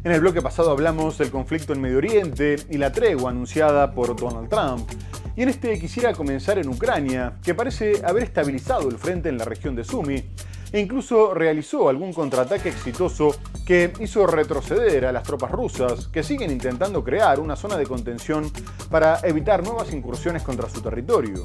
En el bloque pasado hablamos del conflicto en Medio Oriente y la tregua anunciada por Donald Trump. Y en este quisiera comenzar en Ucrania, que parece haber estabilizado el frente en la región de Sumy e incluso realizó algún contraataque exitoso que hizo retroceder a las tropas rusas, que siguen intentando crear una zona de contención para evitar nuevas incursiones contra su territorio.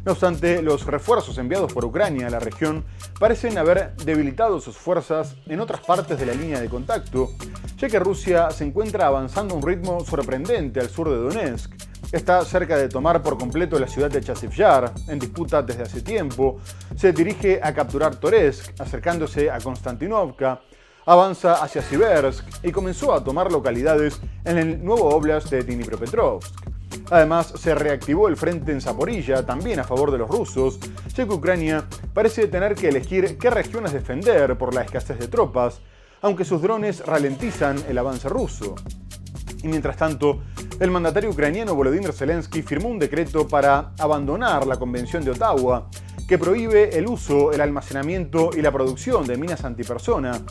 No obstante, los refuerzos enviados por Ucrania a la región parecen haber debilitado sus fuerzas en otras partes de la línea de contacto, ya que Rusia se encuentra avanzando a un ritmo sorprendente al sur de Donetsk. Está cerca de tomar por completo la ciudad de Chasiv Yar, en disputa desde hace tiempo. Se dirige a capturar Toretsk, acercándose a Konstantinovka, avanza hacia Siversk y comenzó a tomar localidades en el nuevo óblast de Dnipropetrovsk. Además, se reactivó el frente en Zaporilla, también a favor de los rusos, ya que Ucrania parece tener que elegir qué regiones defender por la escasez de tropas, aunque sus drones ralentizan el avance ruso. Y mientras tanto, el mandatario ucraniano Volodymyr Zelensky firmó un decreto para abandonar la Convención de Ottawa, que prohíbe el uso, el almacenamiento y la producción de minas antipersona,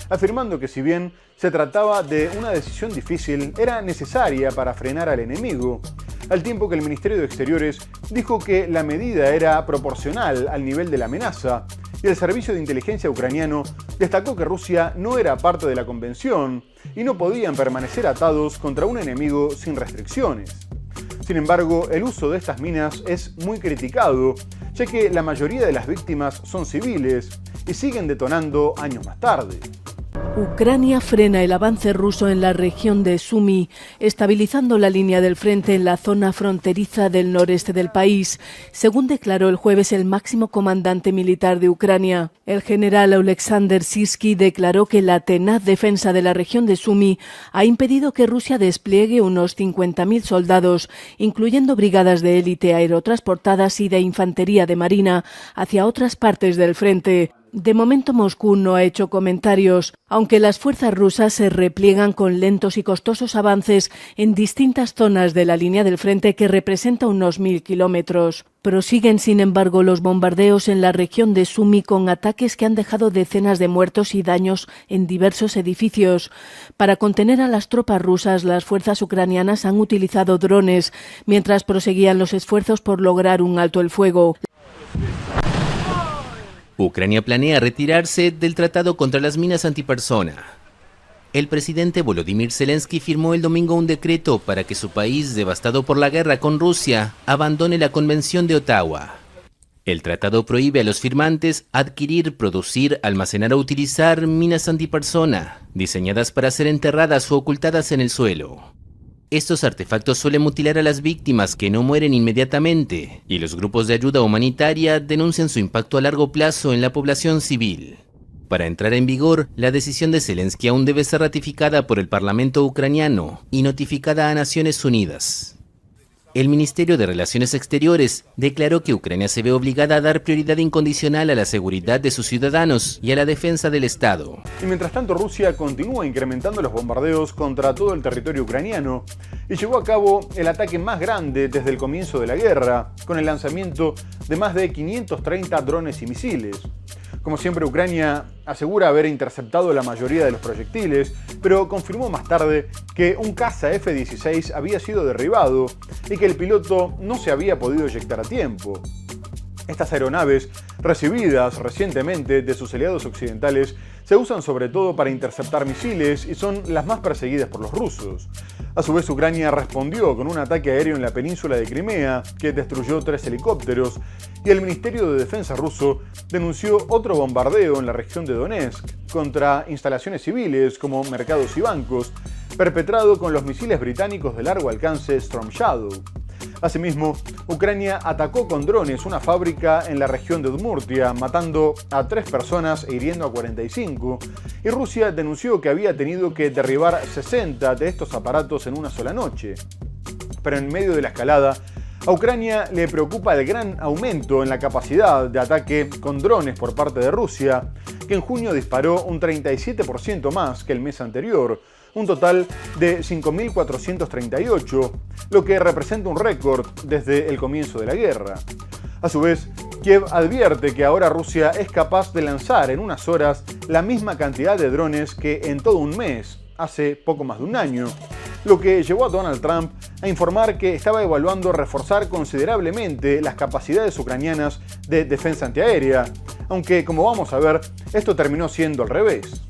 afirmando que si bien se trataba de una decisión difícil, era necesaria para frenar al enemigo, al tiempo que el Ministerio de Exteriores dijo que la medida era proporcional al nivel de la amenaza, y el servicio de inteligencia ucraniano destacó que Rusia no era parte de la convención y no podían permanecer atados contra un enemigo sin restricciones. Sin embargo, el uso de estas minas es muy criticado, ya que la mayoría de las víctimas son civiles y siguen detonando años más tarde. Ucrania frena el avance ruso en la región de Sumy, estabilizando la línea del frente en la zona fronteriza del noreste del país, según declaró el jueves el máximo comandante militar de Ucrania. El general Oleksandr Syrskyi declaró que la tenaz defensa de la región de Sumy ha impedido que Rusia despliegue unos 50.000 soldados, incluyendo brigadas de élite aerotransportadas y de infantería de marina, hacia otras partes del frente. De momento Moscú no ha hecho comentarios, aunque las fuerzas rusas se repliegan con lentos y costosos avances en distintas zonas de la línea del frente que representa unos 1.000 kilómetros. Prosiguen, sin embargo, los bombardeos en la región de Sumy con ataques que han dejado decenas de muertos y daños en diversos edificios. Para contener a las tropas rusas, las fuerzas ucranianas han utilizado drones, mientras proseguían los esfuerzos por lograr un alto el fuego. Ucrania planea retirarse del tratado contra las minas antipersona. El presidente Volodymyr Zelensky firmó el domingo un decreto para que su país, devastado por la guerra con Rusia, abandone la Convención de Ottawa. El tratado prohíbe a los firmantes adquirir, producir, almacenar o utilizar minas antipersona, diseñadas para ser enterradas o ocultadas en el suelo. Estos artefactos suelen mutilar a las víctimas, que no mueren inmediatamente, y los grupos de ayuda humanitaria denuncian su impacto a largo plazo en la población civil. Para entrar en vigor, la decisión de Zelensky aún debe ser ratificada por el Parlamento ucraniano y notificada a Naciones Unidas. El Ministerio de Relaciones Exteriores declaró que Ucrania se ve obligada a dar prioridad incondicional a la seguridad de sus ciudadanos y a la defensa del Estado. Y mientras tanto, Rusia continúa incrementando los bombardeos contra todo el territorio ucraniano y llevó a cabo el ataque más grande desde el comienzo de la guerra, con el lanzamiento de más de 530 drones y misiles. Como siempre, Ucrania asegura haber interceptado la mayoría de los proyectiles, pero confirmó más tarde que un caza F-16 había sido derribado y que el piloto no se había podido eyectar a tiempo. Estas aeronaves, recibidas recientemente de sus aliados occidentales, se usan sobre todo para interceptar misiles y son las más perseguidas por los rusos. A su vez, Ucrania respondió con un ataque aéreo en la península de Crimea, que destruyó 3 helicópteros, y el Ministerio de Defensa ruso denunció otro bombardeo en la región de Donetsk contra instalaciones civiles como mercados y bancos, perpetrado con los misiles británicos de largo alcance Storm Shadow. Asimismo, Ucrania atacó con drones una fábrica en la región de Udmurtia, matando a 3 personas e hiriendo a 45, y Rusia denunció que había tenido que derribar 60 de estos aparatos en una sola noche. Pero en medio de la escalada, a Ucrania le preocupa el gran aumento en la capacidad de ataque con drones por parte de Rusia, que en junio disparó un 37% más que el mes anterior, un total de 5.438, lo que representa un récord desde el comienzo de la guerra. A su vez, Kiev advierte que ahora Rusia es capaz de lanzar en unas horas la misma cantidad de drones que en todo un mes, hace poco más de un año, lo que llevó a Donald Trump a informar que estaba evaluando reforzar considerablemente las capacidades ucranianas de defensa antiaérea, aunque como vamos a ver, esto terminó siendo al revés.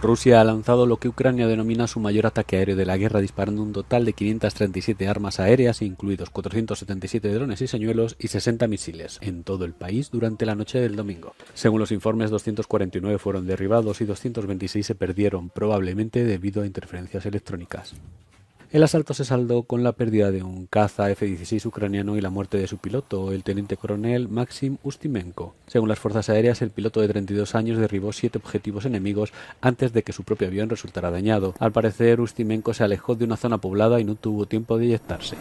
Rusia ha lanzado lo que Ucrania denomina su mayor ataque aéreo de la guerra, disparando un total de 537 armas aéreas, incluidos 477 drones y señuelos y 60 misiles, en todo el país durante la noche del domingo. Según los informes, 249 fueron derribados y 226 se perdieron, probablemente debido a interferencias electrónicas. El asalto se saldó con la pérdida de un caza F-16 ucraniano y la muerte de su piloto, el teniente coronel Maxim Ustimenko. Según las fuerzas aéreas, el piloto de 32 años derribó 7 objetivos enemigos antes de que su propio avión resultara dañado. Al parecer, Ustimenko se alejó de una zona poblada y no tuvo tiempo de eyectarse.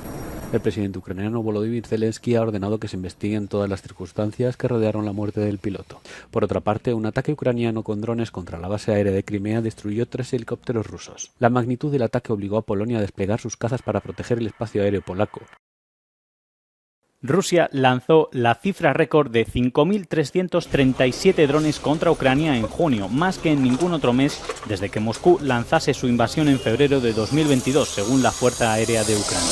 El presidente ucraniano Volodymyr Zelensky ha ordenado que se investiguen todas las circunstancias que rodearon la muerte del piloto. Por otra parte, un ataque ucraniano con drones contra la base aérea de Crimea destruyó 3 helicópteros rusos. La magnitud del ataque obligó a Polonia a desplegar sus cazas para proteger el espacio aéreo polaco. Rusia lanzó la cifra récord de 5.337 drones contra Ucrania en junio, más que en ningún otro mes desde que Moscú lanzase su invasión en febrero de 2022, según la Fuerza Aérea de Ucrania.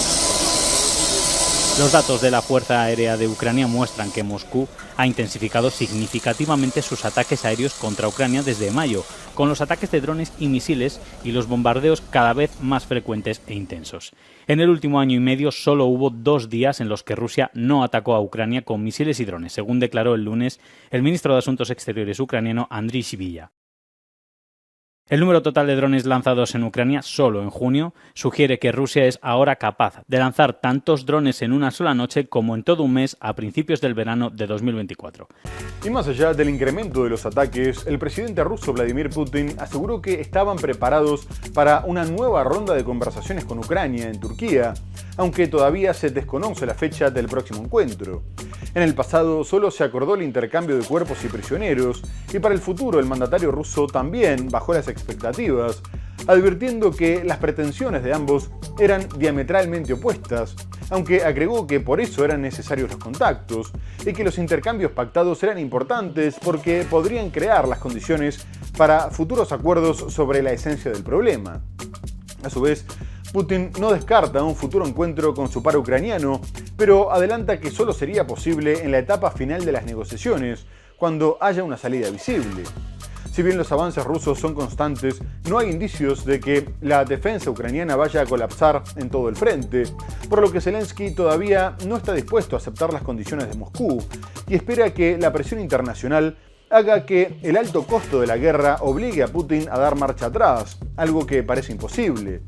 Los datos de la Fuerza Aérea de Ucrania muestran que Moscú ha intensificado significativamente sus ataques aéreos contra Ucrania desde mayo, con los ataques de drones y misiles y los bombardeos cada vez más frecuentes e intensos. En el último año y medio solo hubo 2 días en los que Rusia no atacó a Ucrania con misiles y drones, según declaró el lunes el ministro de Asuntos Exteriores ucraniano Andriy Sybiha. El número total de drones lanzados en Ucrania solo en junio sugiere que Rusia es ahora capaz de lanzar tantos drones en una sola noche como en todo un mes a principios del verano de 2024. Y más allá del incremento de los ataques, el presidente ruso Vladimir Putin aseguró que estaban preparados para una nueva ronda de conversaciones con Ucrania en Turquía, aunque todavía se desconoce la fecha del próximo encuentro. En el pasado solo se acordó el intercambio de cuerpos y prisioneros, y para el futuro el mandatario ruso también bajó las expectativas, advirtiendo que las pretensiones de ambos eran diametralmente opuestas, aunque agregó que por eso eran necesarios los contactos, y que los intercambios pactados eran importantes porque podrían crear las condiciones para futuros acuerdos sobre la esencia del problema. A su vez, Putin no descarta un futuro encuentro con su par ucraniano, pero adelanta que solo sería posible en la etapa final de las negociaciones, cuando haya una salida visible. Si bien los avances rusos son constantes, no hay indicios de que la defensa ucraniana vaya a colapsar en todo el frente, por lo que Zelensky todavía no está dispuesto a aceptar las condiciones de Moscú y espera que la presión internacional haga que el alto costo de la guerra obligue a Putin a dar marcha atrás, algo que parece imposible.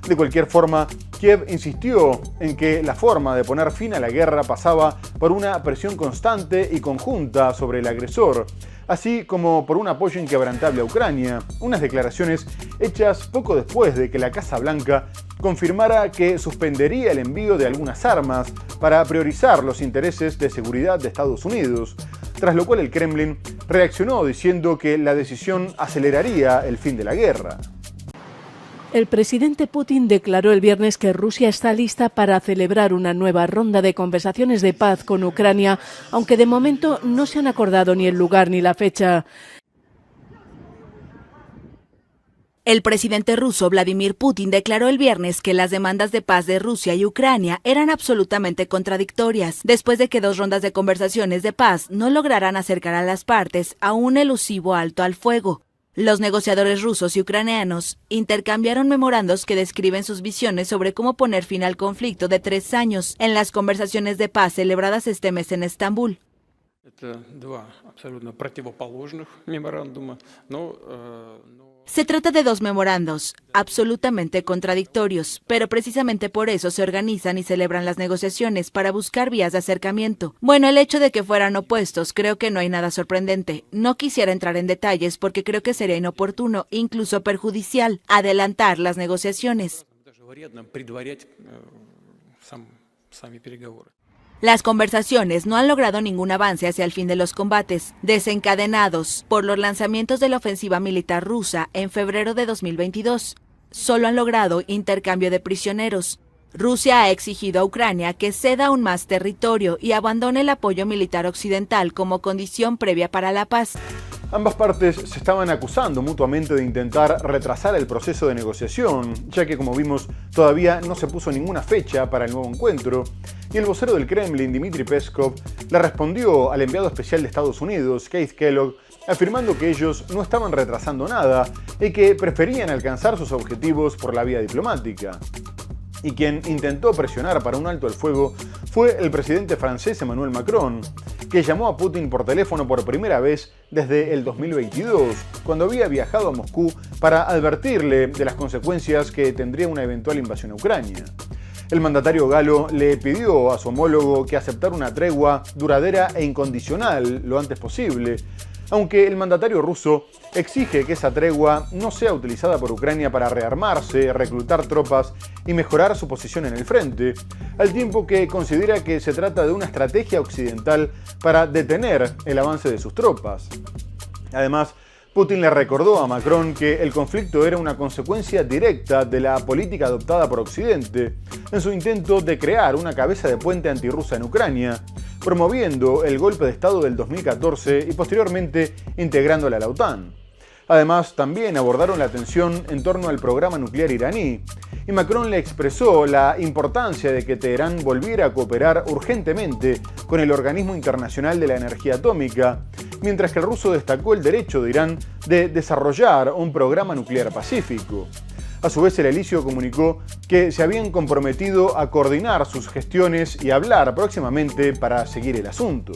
De cualquier forma, Kiev insistió en que la forma de poner fin a la guerra pasaba por una presión constante y conjunta sobre el agresor, así como por un apoyo inquebrantable a Ucrania, unas declaraciones hechas poco después de que la Casa Blanca confirmara que suspendería el envío de algunas armas para priorizar los intereses de seguridad de Estados Unidos, tras lo cual el Kremlin reaccionó diciendo que la decisión aceleraría el fin de la guerra. El presidente Putin declaró el viernes que Rusia está lista para celebrar una nueva ronda de conversaciones de paz con Ucrania, aunque de momento no se han acordado ni el lugar ni la fecha. El presidente ruso Vladimir Putin declaró el viernes que las demandas de paz de Rusia y Ucrania eran absolutamente contradictorias, después de que 2 rondas de conversaciones de paz no lograran acercar a las partes a un elusivo alto al fuego. Los negociadores rusos y ucranianos intercambiaron memorandos que describen sus visiones sobre cómo poner fin al conflicto de 3 años en las conversaciones de paz celebradas este mes en Estambul. Se trata de 2 memorandos absolutamente contradictorios, pero precisamente por eso se organizan y celebran las negociaciones para buscar vías de acercamiento. Bueno, el hecho de que fueran opuestos creo que no hay nada sorprendente. No quisiera entrar en detalles porque creo que sería inoportuno, incluso perjudicial, adelantar las negociaciones. Las conversaciones no han logrado ningún avance hacia el fin de los combates, desencadenados por los lanzamientos de la ofensiva militar rusa en febrero de 2022. Solo han logrado intercambio de prisioneros. Rusia ha exigido a Ucrania que ceda aún más territorio y abandone el apoyo militar occidental como condición previa para la paz. Ambas partes se estaban acusando mutuamente de intentar retrasar el proceso de negociación, ya que, como vimos, todavía no se puso ninguna fecha para el nuevo encuentro, y el vocero del Kremlin, Dmitry Peskov, le respondió al enviado especial de Estados Unidos, Keith Kellogg, afirmando que ellos no estaban retrasando nada y que preferían alcanzar sus objetivos por la vía diplomática. Y quien intentó presionar para un alto el fuego fue el presidente francés Emmanuel Macron, que llamó a Putin por teléfono por primera vez desde el 2022, cuando había viajado a Moscú para advertirle de las consecuencias que tendría una eventual invasión a Ucrania. El mandatario galo le pidió a su homólogo que aceptara una tregua duradera e incondicional lo antes posible, aunque el mandatario ruso exige que esa tregua no sea utilizada por Ucrania para rearmarse, reclutar tropas y mejorar su posición en el frente, al tiempo que considera que se trata de una estrategia occidental para detener el avance de sus tropas. Además, Putin le recordó a Macron que el conflicto era una consecuencia directa de la política adoptada por Occidente en su intento de crear una cabeza de puente antirrusa en Ucrania, promoviendo el golpe de Estado del 2014 y posteriormente integrándola a la OTAN. Además, también abordaron la tensión en torno al programa nuclear iraní, y Macron le expresó la importancia de que Teherán volviera a cooperar urgentemente con el Organismo Internacional de la Energía Atómica, mientras que el ruso destacó el derecho de Irán de desarrollar un programa nuclear pacífico. A su vez, el Elíseo comunicó que se habían comprometido a coordinar sus gestiones y hablar próximamente para seguir el asunto.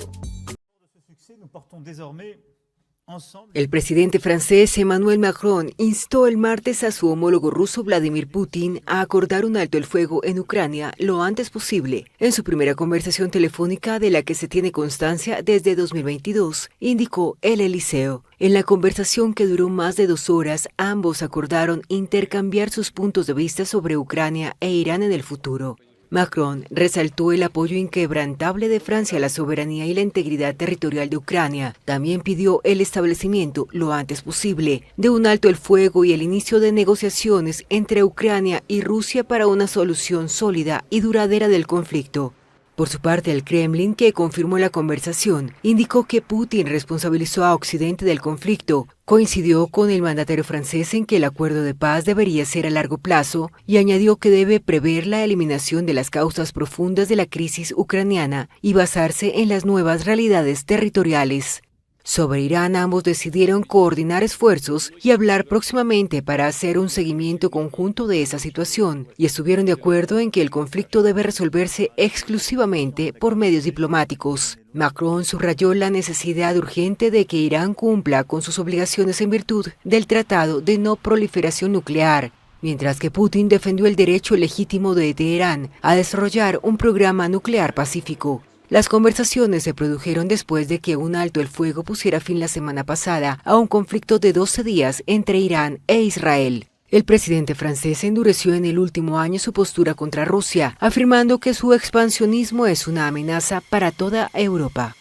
El presidente francés Emmanuel Macron instó el martes a su homólogo ruso Vladimir Putin a acordar un alto el fuego en Ucrania lo antes posible, en su primera conversación telefónica de la que se tiene constancia desde 2022, indicó el Elíseo. En la conversación, que duró más de 2 horas, ambos acordaron intercambiar sus puntos de vista sobre Ucrania e Irán en el futuro. Macron resaltó el apoyo inquebrantable de Francia a la soberanía y la integridad territorial de Ucrania. También pidió el establecimiento, lo antes posible, de un alto el fuego y el inicio de negociaciones entre Ucrania y Rusia para una solución sólida y duradera del conflicto. Por su parte, el Kremlin, que confirmó la conversación, indicó que Putin responsabilizó a Occidente del conflicto, coincidió con el mandatario francés en que el acuerdo de paz debería ser a largo plazo y añadió que debe prever la eliminación de las causas profundas de la crisis ucraniana y basarse en las nuevas realidades territoriales. Sobre Irán, ambos decidieron coordinar esfuerzos y hablar próximamente para hacer un seguimiento conjunto de esa situación, y estuvieron de acuerdo en que el conflicto debe resolverse exclusivamente por medios diplomáticos. Macron subrayó la necesidad urgente de que Irán cumpla con sus obligaciones en virtud del Tratado de No Proliferación Nuclear, mientras que Putin defendió el derecho legítimo de Teherán a desarrollar un programa nuclear pacífico. Las conversaciones se produjeron después de que un alto el fuego pusiera fin la semana pasada a un conflicto de 12 días entre Irán e Israel. El presidente francés endureció en el último año su postura contra Rusia, afirmando que su expansionismo es una amenaza para toda Europa.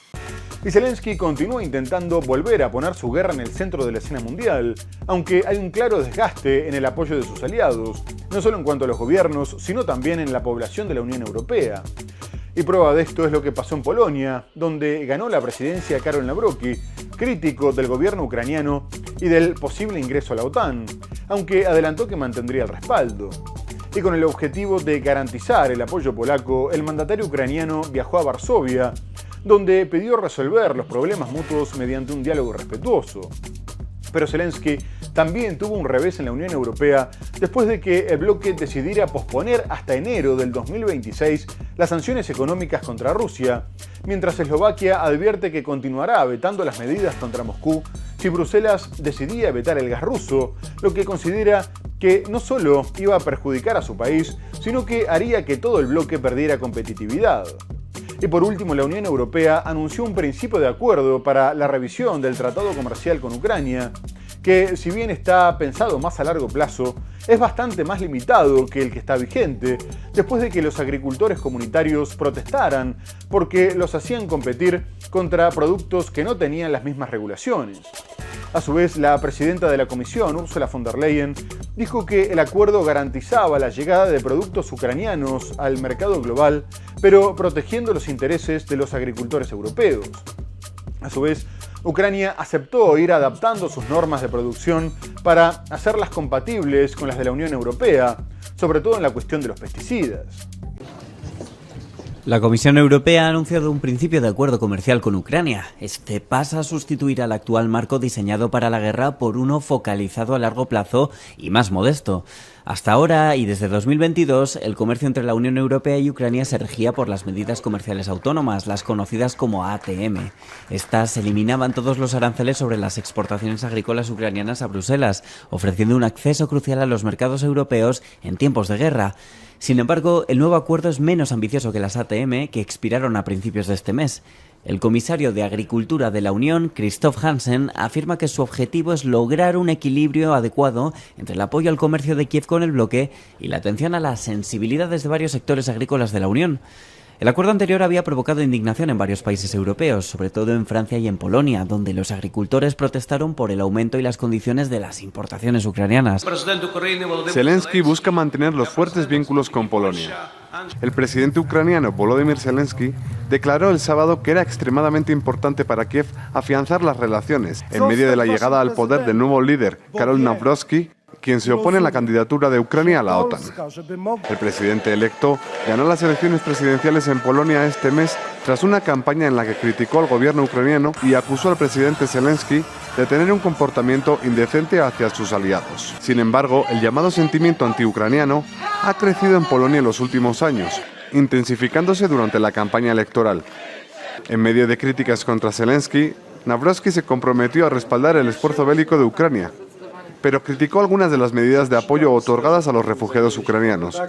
Y Zelensky continúa intentando volver a poner su guerra en el centro de la escena mundial, aunque hay un claro desgaste en el apoyo de sus aliados, no solo en cuanto a los gobiernos, sino también en la población de la Unión Europea. Y prueba de esto es lo que pasó en Polonia, donde ganó la presidencia Karol Nawrocki, crítico del gobierno ucraniano y del posible ingreso a la OTAN, aunque adelantó que mantendría el respaldo. Y con el objetivo de garantizar el apoyo polaco, el mandatario ucraniano viajó a Varsovia, donde pidió resolver los problemas mutuos mediante un diálogo respetuoso. Pero Zelensky también tuvo un revés en la Unión Europea después de que el bloque decidiera posponer hasta enero del 2026 las sanciones económicas contra Rusia, mientras Eslovaquia advierte que continuará vetando las medidas contra Moscú si Bruselas decidía vetar el gas ruso, lo que considera que no solo iba a perjudicar a su país, sino que haría que todo el bloque perdiera competitividad. Y por último, la Unión Europea anunció un principio de acuerdo para la revisión del tratado comercial con Ucrania, que si bien está pensado más a largo plazo, es bastante más limitado que el que está vigente, después de que los agricultores comunitarios protestaran porque los hacían competir contra productos que no tenían las mismas regulaciones. A su vez, la presidenta de la Comisión, Ursula von der Leyen, dijo que el acuerdo garantizaba la llegada de productos ucranianos al mercado global, pero protegiendo los intereses de los agricultores europeos. A su vez, Ucrania aceptó ir adaptando sus normas de producción para hacerlas compatibles con las de la Unión Europea, sobre todo en la cuestión de los pesticidas. La Comisión Europea ha anunciado un principio de acuerdo comercial con Ucrania. Este pasa a sustituir al actual marco diseñado para la guerra por uno focalizado a largo plazo y más modesto. Hasta ahora y desde 2022, el comercio entre la Unión Europea y Ucrania se regía por las medidas comerciales autónomas, las conocidas como ATM. Estas eliminaban todos los aranceles sobre las exportaciones agrícolas ucranianas a Bruselas, ofreciendo un acceso crucial a los mercados europeos en tiempos de guerra. Sin embargo, el nuevo acuerdo es menos ambicioso que las ATM, que expiraron a principios de este mes. El comisario de Agricultura de la Unión, Christoph Hansen, afirma que su objetivo es lograr un equilibrio adecuado entre el apoyo al comercio de Kiev con el bloque y la atención a las sensibilidades de varios sectores agrícolas de la Unión. El acuerdo anterior había provocado indignación en varios países europeos, sobre todo en Francia y en Polonia, donde los agricultores protestaron por el aumento y las condiciones de las importaciones ucranianas. Zelensky busca mantener los fuertes vínculos con Polonia. El presidente ucraniano Volodymyr Zelensky declaró el sábado que era extremadamente importante para Kiev afianzar las relaciones en medio de la llegada al poder del nuevo líder, Karol Nawrocki, quien se opone a la candidatura de Ucrania a la OTAN. El presidente electo ganó las elecciones presidenciales en Polonia este mes tras una campaña en la que criticó al gobierno ucraniano y acusó al presidente Zelensky de tener un comportamiento indecente hacia sus aliados. Sin embargo, el llamado sentimiento antiucraniano ha crecido en Polonia en los últimos años, intensificándose durante la campaña electoral. En medio de críticas contra Zelensky, Nawrocki se comprometió a respaldar el esfuerzo bélico de Ucrania, pero criticó algunas de las medidas de apoyo otorgadas a los refugiados ucranianos.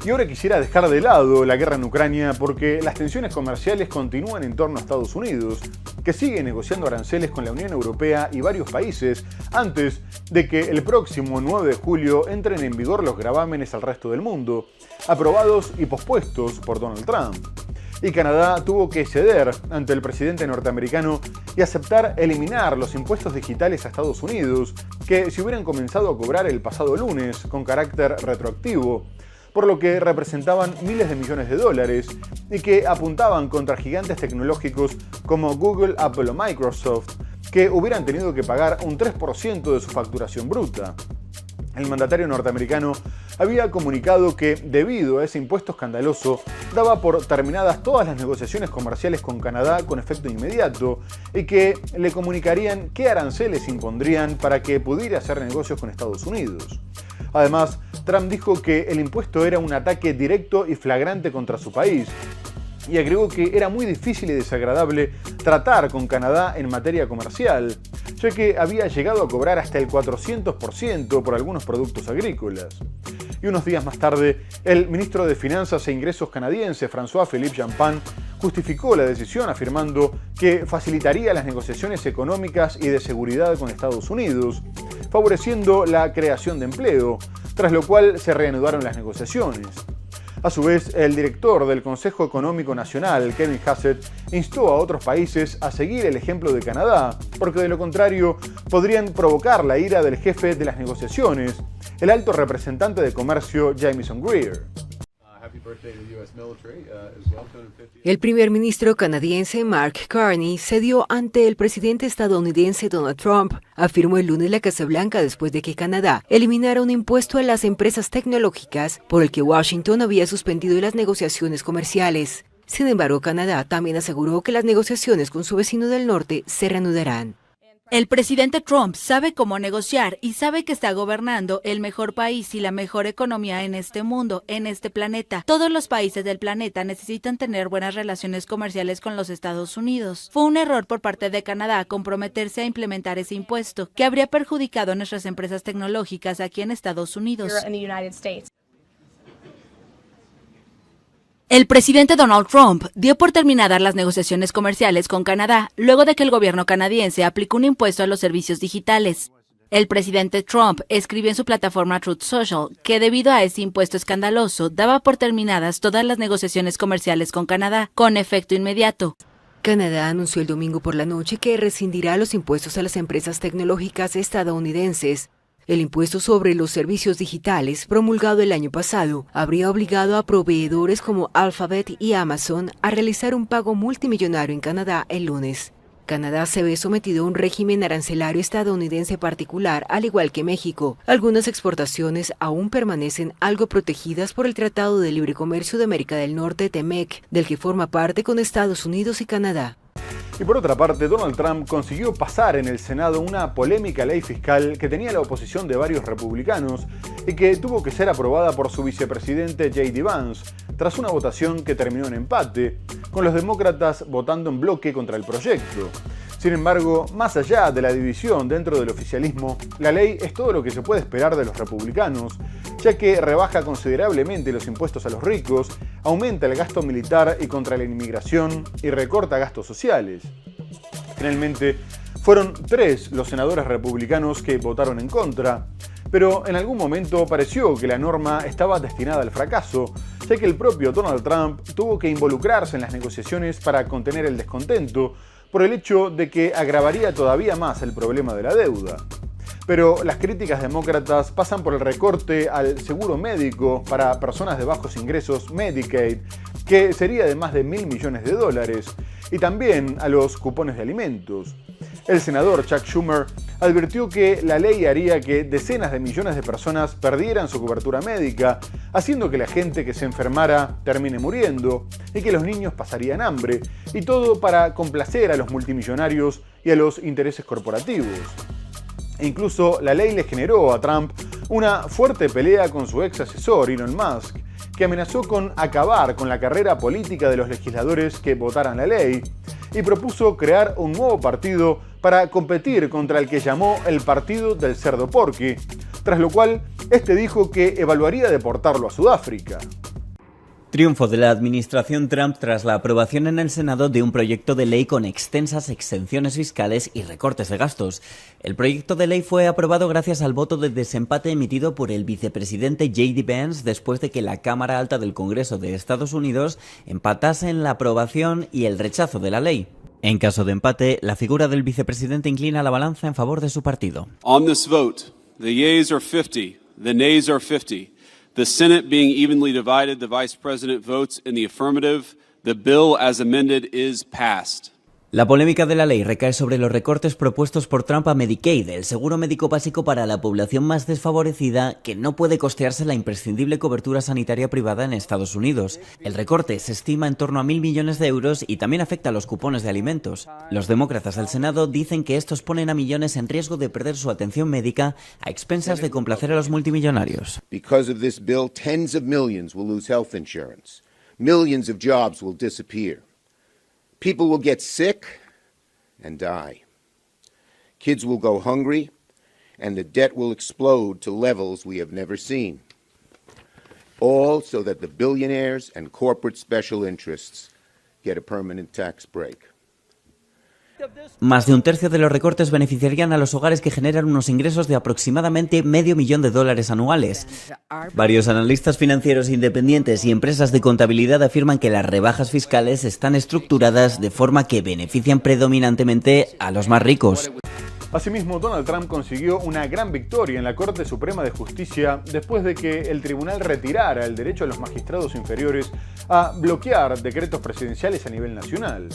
Y ahora quisiera dejar de lado la guerra en Ucrania porque las tensiones comerciales continúan en torno a Estados Unidos, que sigue negociando aranceles con la Unión Europea y varios países antes de que el próximo 9 de julio entren en vigor los gravámenes al resto del mundo, aprobados y pospuestos por Donald Trump. Y Canadá tuvo que ceder ante el presidente norteamericano y aceptar eliminar los impuestos digitales a Estados Unidos, que se hubieran comenzado a cobrar el pasado lunes con carácter retroactivo, por lo que representaban miles de millones de dólares y que apuntaban contra gigantes tecnológicos como Google, Apple o Microsoft, que hubieran tenido que pagar un 3% de su facturación bruta. El mandatario norteamericano había comunicado que, debido a ese impuesto escandaloso, daba por terminadas todas las negociaciones comerciales con Canadá con efecto inmediato y que le comunicarían qué aranceles impondrían para que pudiera hacer negocios con Estados Unidos. Además, Trump dijo que el impuesto era un ataque directo y flagrante contra su país, y agregó que era muy difícil y desagradable tratar con Canadá en materia comercial, ya que había llegado a cobrar hasta el 400% por algunos productos agrícolas. Y unos días más tarde, el ministro de Finanzas e Ingresos canadiense, François-Philippe Champagne, justificó la decisión afirmando que facilitaría las negociaciones económicas y de seguridad con Estados Unidos, favoreciendo la creación de empleo, tras lo cual se reanudaron las negociaciones. A su vez, el director del Consejo Económico Nacional, Kevin Hassett, instó a otros países a seguir el ejemplo de Canadá, porque de lo contrario podrían provocar la ira del jefe de las negociaciones, el alto representante de comercio Jamieson Greer. El primer ministro canadiense Mark Carney cedió ante el presidente estadounidense Donald Trump. Afirmó el lunes la Casa Blanca después de que Canadá eliminara un impuesto a las empresas tecnológicas por el que Washington había suspendido las negociaciones comerciales. Sin embargo, Canadá también aseguró que las negociaciones con su vecino del norte se reanudarán. El presidente Trump sabe cómo negociar y sabe que está gobernando el mejor país y la mejor economía en este mundo, en este planeta. Todos los países del planeta necesitan tener buenas relaciones comerciales con los Estados Unidos. Fue un error por parte de Canadá comprometerse a implementar ese impuesto, que habría perjudicado a nuestras empresas tecnológicas aquí en Estados Unidos. El presidente Donald Trump dio por terminadas las negociaciones comerciales con Canadá luego de que el gobierno canadiense aplicó un impuesto a los servicios digitales. El presidente Trump escribió en su plataforma Truth Social que debido a ese impuesto escandaloso daba por terminadas todas las negociaciones comerciales con Canadá con efecto inmediato. Canadá anunció el domingo por la noche que rescindirá los impuestos a las empresas tecnológicas estadounidenses. El impuesto sobre los servicios digitales, promulgado el año pasado, habría obligado a proveedores como Alphabet y Amazon a realizar un pago multimillonario en Canadá el lunes. Canadá se ve sometido a un régimen arancelario estadounidense particular, al igual que México. Algunas exportaciones aún permanecen algo protegidas por el Tratado de Libre Comercio de América del Norte, TEMEC, del que forma parte con Estados Unidos y Canadá. Y por otra parte, Donald Trump consiguió pasar en el Senado una polémica ley fiscal que tenía la oposición de varios republicanos y que tuvo que ser aprobada por su vicepresidente J.D. Vance, tras una votación que terminó en empate, con los demócratas votando en bloque contra el proyecto. Sin embargo, más allá de la división dentro del oficialismo, la ley es todo lo que se puede esperar de los republicanos, ya que rebaja considerablemente los impuestos a los ricos, aumenta el gasto militar y contra la inmigración y recorta gastos sociales. Finalmente, fueron 3 los senadores republicanos que votaron en contra, pero en algún momento pareció que la norma estaba destinada al fracaso, ya que el propio Donald Trump tuvo que involucrarse en las negociaciones para contener el descontento por el hecho de que agravaría todavía más el problema de la deuda. Pero las críticas demócratas pasan por el recorte al seguro médico para personas de bajos ingresos Medicaid, que sería de más de $1.000 millones, y también a los cupones de alimentos. El senador Chuck Schumer advirtió que la ley haría que decenas de millones de personas perdieran su cobertura médica, haciendo que la gente que se enfermara termine muriendo y que los niños pasarían hambre, y todo para complacer a los multimillonarios y a los intereses corporativos. E incluso la ley le generó a Trump una fuerte pelea con su ex asesor Elon Musk, que amenazó con acabar con la carrera política de los legisladores que votaran la ley, y propuso crear un nuevo partido para competir contra el que llamó el Partido del Cerdo Porky, tras lo cual este dijo que evaluaría deportarlo a Sudáfrica. Triunfo de la administración Trump tras la aprobación en el Senado de un proyecto de ley con extensas exenciones fiscales y recortes de gastos. El proyecto de ley fue aprobado gracias al voto de desempate emitido por el vicepresidente J.D. Vance después de que la Cámara Alta del Congreso de Estados Unidos empatase en la aprobación y el rechazo de la ley. En caso de empate, la figura del vicepresidente inclina la balanza en favor de su partido. On this vote, the yeas are 50, the nays are 50. The Senate being evenly divided, the Vice President votes in the affirmative. The bill as amended is passed. La polémica de la ley recae sobre los recortes propuestos por Trump a Medicaid, el seguro médico básico para la población más desfavorecida que no puede costearse la imprescindible cobertura sanitaria privada en Estados Unidos. El recorte se estima en torno a $1.000 millones y también afecta a los cupones de alimentos. Los demócratas del Senado dicen que estos ponen a millones en riesgo de perder su atención médica a expensas de complacer a los multimillonarios. Because of this bill, tens of millions will lose health insurance. Millions of jobs will disappear. People will get sick and die. Kids will go hungry, and the debt will explode to levels we have never seen. All so that the billionaires and corporate special interests get a permanent tax break. Más de un tercio de los recortes beneficiarían a los hogares que generan unos ingresos de aproximadamente $500,000 anuales. Varios analistas financieros independientes y empresas de contabilidad afirman que las rebajas fiscales están estructuradas de forma que benefician predominantemente a los más ricos. Asimismo, Donald Trump consiguió una gran victoria en la Corte Suprema de Justicia después de que el tribunal retirara el derecho a los magistrados inferiores a bloquear decretos presidenciales a nivel nacional.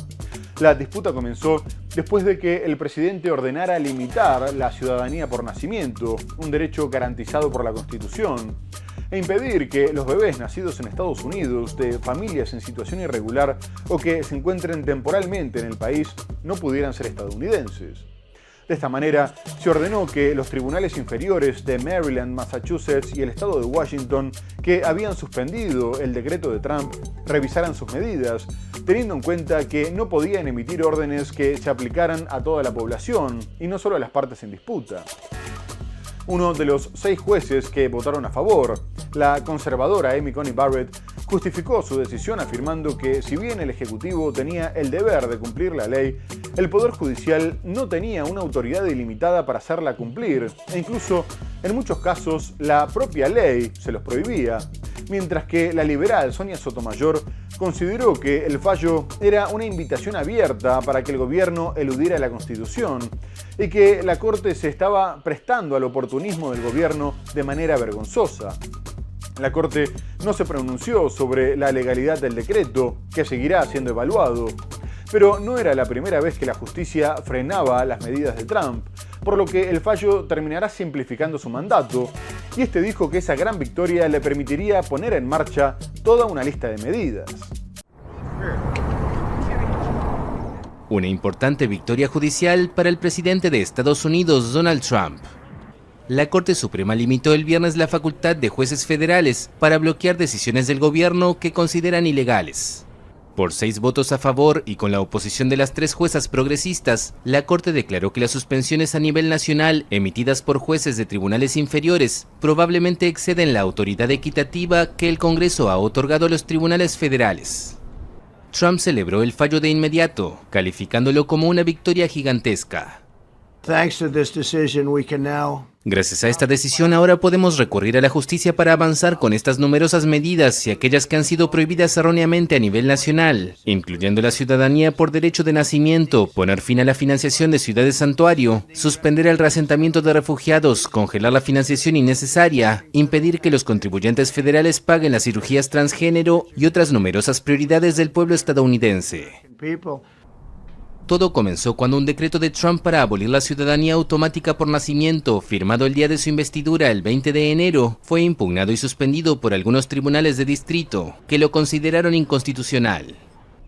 La disputa comenzó después de que el presidente ordenara limitar la ciudadanía por nacimiento, un derecho garantizado por la Constitución, e impedir que los bebés nacidos en Estados Unidos de familias en situación irregular o que se encuentren temporalmente en el país no pudieran ser estadounidenses. De esta manera, se ordenó que los tribunales inferiores de Maryland, Massachusetts y el estado de Washington, que habían suspendido el decreto de Trump, revisaran sus medidas, teniendo en cuenta que no podían emitir órdenes que se aplicaran a toda la población y no solo a las partes en disputa. Uno de los 6 jueces que votaron a favor, la conservadora Amy Coney Barrett, justificó su decisión afirmando que si bien el Ejecutivo tenía el deber de cumplir la ley, el Poder Judicial no tenía una autoridad ilimitada para hacerla cumplir, e incluso, en muchos casos, la propia ley se los prohibía, mientras que la liberal Sonia Sotomayor consideró que el fallo era una invitación abierta para que el gobierno eludiera la Constitución y que la Corte se estaba prestando al oportunismo del gobierno de manera vergonzosa. La Corte no se pronunció sobre la legalidad del decreto, que seguirá siendo evaluado. Pero no era la primera vez que la justicia frenaba las medidas de Trump, por lo que el fallo terminará simplificando su mandato, y este dijo que esa gran victoria le permitiría poner en marcha toda una lista de medidas. Una importante victoria judicial para el presidente de Estados Unidos, Donald Trump. La Corte Suprema limitó el viernes la facultad de jueces federales para bloquear decisiones del gobierno que consideran ilegales. Por 6 votos a favor y con la oposición de las 3 juezas progresistas, la Corte declaró que las suspensiones a nivel nacional emitidas por jueces de tribunales inferiores probablemente exceden la autoridad equitativa que el Congreso ha otorgado a los tribunales federales. Trump celebró el fallo de inmediato, calificándolo como una victoria gigantesca. Gracias a esta decisión ahora podemos recurrir a la justicia para avanzar con estas numerosas medidas y aquellas que han sido prohibidas erróneamente a nivel nacional, incluyendo la ciudadanía por derecho de nacimiento, poner fin a la financiación de ciudades santuario, suspender el reasentamiento de refugiados, congelar la financiación innecesaria, impedir que los contribuyentes federales paguen las cirugías transgénero y otras numerosas prioridades del pueblo estadounidense. Todo comenzó cuando un decreto de Trump para abolir la ciudadanía automática por nacimiento, firmado el día de su investidura el 20 de enero, fue impugnado y suspendido por algunos tribunales de distrito, que lo consideraron inconstitucional.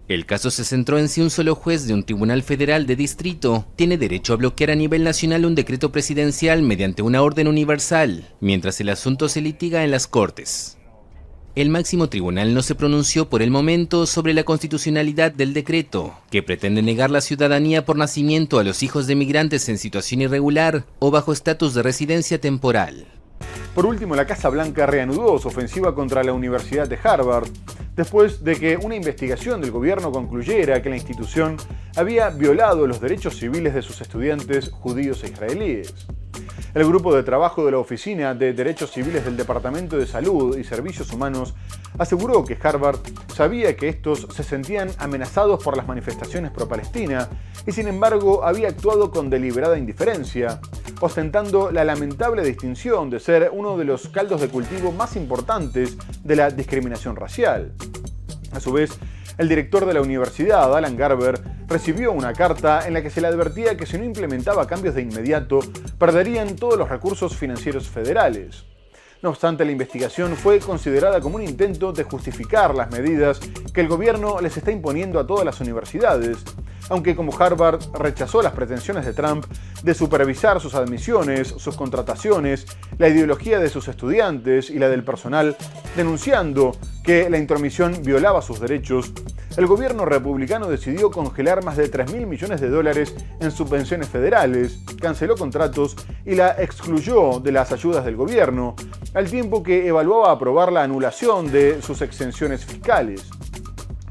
El caso se centró en si un solo juez de un tribunal federal de distrito tiene derecho a bloquear a nivel nacional un decreto presidencial mediante una orden universal, mientras el asunto se litiga en las Cortes. El máximo tribunal no se pronunció por el momento sobre la constitucionalidad del decreto, que pretende negar la ciudadanía por nacimiento a los hijos de migrantes en situación irregular o bajo estatus de residencia temporal. Por último, la Casa Blanca reanudó su ofensiva contra la Universidad de Harvard, después de que una investigación del gobierno concluyera que la institución había violado los derechos civiles de sus estudiantes judíos e israelíes. El grupo de trabajo de la Oficina de Derechos Civiles del Departamento de Salud y Servicios Humanos aseguró que Harvard sabía que estos se sentían amenazados por las manifestaciones pro-Palestina y sin embargo había actuado con deliberada indiferencia, ostentando la lamentable distinción de ser uno de los caldos de cultivo más importantes de la discriminación racial. A su vez, el director de la universidad, Alan Garber, recibió una carta en la que se le advertía que si no implementaba cambios de inmediato, perderían todos los recursos financieros federales. No obstante, la investigación fue considerada como un intento de justificar las medidas que el gobierno les está imponiendo a todas las universidades, aunque como Harvard rechazó las pretensiones de Trump de supervisar sus admisiones, sus contrataciones, la ideología de sus estudiantes y la del personal, denunciando que la intromisión violaba sus derechos, el gobierno republicano decidió congelar más de $3.000 millones en subvenciones federales, canceló contratos y la excluyó de las ayudas del gobierno, al tiempo que evaluaba aprobar la anulación de sus exenciones fiscales.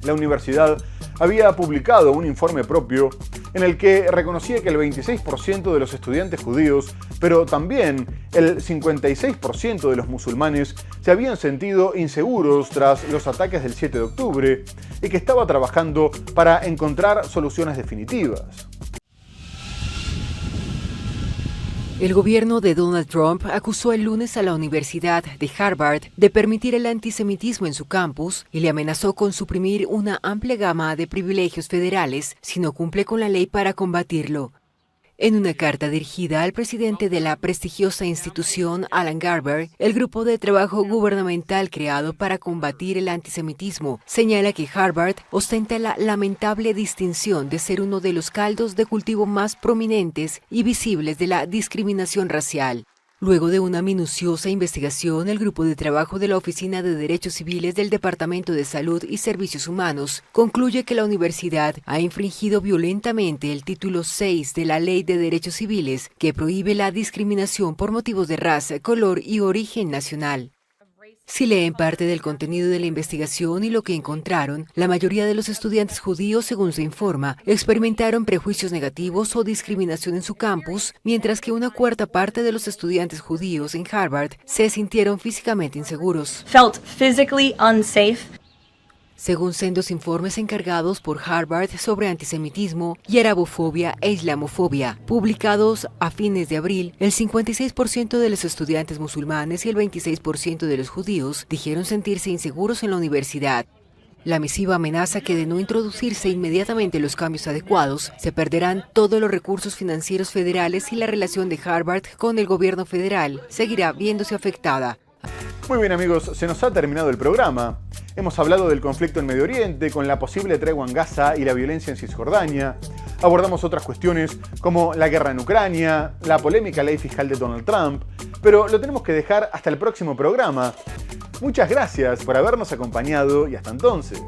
La universidad había publicado un informe propio en el que reconocía que el 26% de los estudiantes judíos, pero también el 56% de los musulmanes, se habían sentido inseguros tras los ataques del 7 de octubre y que estaba trabajando para encontrar soluciones definitivas. El gobierno de Donald Trump acusó el lunes a la Universidad de Harvard de permitir el antisemitismo en su campus y le amenazó con suprimir una amplia gama de privilegios federales si no cumple con la ley para combatirlo. En una carta dirigida al presidente de la prestigiosa institución, Alan Garber, el grupo de trabajo gubernamental creado para combatir el antisemitismo señala que Harvard ostenta la lamentable distinción de ser uno de los caldos de cultivo más prominentes y visibles de la discriminación racial. Luego de una minuciosa investigación, el grupo de trabajo de la Oficina de Derechos Civiles del Departamento de Salud y Servicios Humanos concluye que la universidad ha infringido violentamente el título 6 de la Ley de Derechos Civiles, que prohíbe la discriminación por motivos de raza, color y origen nacional. Si leen parte del contenido de la investigación y lo que encontraron, la mayoría de los estudiantes judíos, según se informa, experimentaron prejuicios negativos o discriminación en su campus, mientras que una cuarta parte de los estudiantes judíos en Harvard se sintieron físicamente inseguros. Felt physically unsafe. Según sendos informes encargados por Harvard sobre antisemitismo y arabofobia e islamofobia, publicados a fines de abril, el 56% de los estudiantes musulmanes y el 26% de los judíos dijeron sentirse inseguros en la universidad. La misiva amenaza que de no introducirse inmediatamente los cambios adecuados, se perderán todos los recursos financieros federales y la relación de Harvard con el gobierno federal seguirá viéndose afectada. Muy bien amigos, se nos ha terminado el programa. Hemos hablado del conflicto en Medio Oriente, con la posible tregua en Gaza y la violencia en Cisjordania. Abordamos otras cuestiones como la guerra en Ucrania, la polémica ley fiscal de Donald Trump, pero lo tenemos que dejar hasta el próximo programa. Muchas gracias por habernos acompañado y hasta entonces.